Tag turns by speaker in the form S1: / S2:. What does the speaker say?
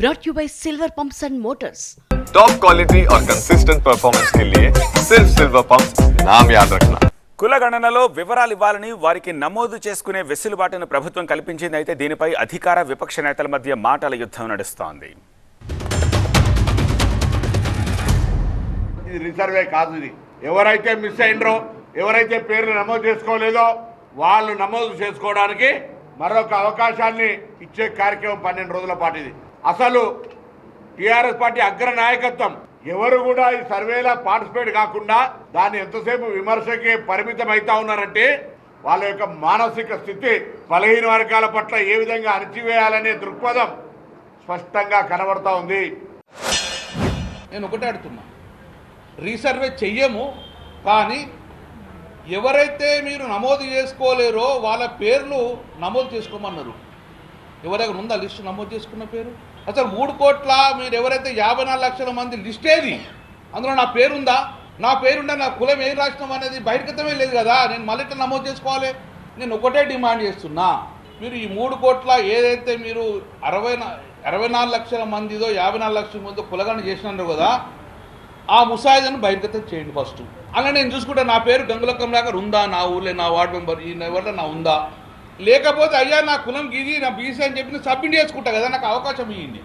S1: brought you by Silver Pumps and Motors.
S2: Top quality और consistent performance के लिए सिर्फ सिल्वर पंप्स नाम याद रखना.
S3: కులగణనలో వివరాలు ఇవ్వాలని వారికి నమోదు చేసుకునే వెసులుబాటును ప్రభుత్వం కల్పించింది. అయితే దీనిపై అధికార విపక్ష నేతల మధ్య మాటల యుద్ధం నడుస్తోంది.
S4: ఇది రిజర్వే కాదు. ఇది ఎవరైతే మిస్ అయినరో, ఎవరైతే పేర్లు నమోదు చేసుకోలేదో వాళ్ళు నమోదు చేసుకోవడానికి మరొక అవకాశాన్ని ఇచ్చే కార్యక్రమం 12 రోజుల పాటు. ఇది అసలు టీఆర్ఎస్ పార్టీ అగ్ర నాయకత్వం ఎవరు కూడా ఈ సర్వేలో పార్టిసిపేట్ కాకుండా దాన్ని ఎంతసేపు విమర్శకే పరిమితం అవుతా ఉన్నారంటే వాళ్ళ యొక్క మానసిక స్థితి బలహీన వర్గాల పట్ల ఏ విధంగా అణచివేయాలనే దృక్పథం స్పష్టంగా కనబడతా ఉంది.
S5: నేను ఒకటే అడుగుతున్నా, రీసర్వే చెయ్యము, కానీ ఎవరైతే మీరు నమోదు చేసుకోలేరో వాళ్ళ పేర్లు నమోదు చేసుకోమన్నారు. ఎవరైనా ఉందా లిస్టు నమోదు చేసుకున్న పేరు? అసలు 3 కోట్ల మీరు ఎవరైతే 54 లక్షల మంది లిస్ట్ ఏది? అందులో నా పేరుందా? నా పేరుండే నా కులం ఏం రాష్ట్రం అనేది బహిర్గతమే లేదు కదా. నేను మళ్ళీ నమోదు చేసుకోవాలి. నేను ఒకటే డిమాండ్ చేస్తున్నా, మీరు ఈ 3 కోట్ల ఏదైతే మీరు 64 లక్షల మందిదో 54 లక్షల మందితో కులగణన చేసినారు కదా, ఆ ముసాయిదాను బహిర్గతం చేయండి ఫస్ట్. అలా నేను చూసుకుంటే నా పేరు గంగులకం లాగా ఉందా, నా ఊర్లో నా వార్డు మెంబర్ ఈ ఎవరిలో నా ఉందా, లేకపోతే అయ్యా నా కులం గిది నా బీసీ అని చెప్పి సబ్మిట్ చేసుకుంటా కదా, నాకు అవకాశం ఇవ్వండి.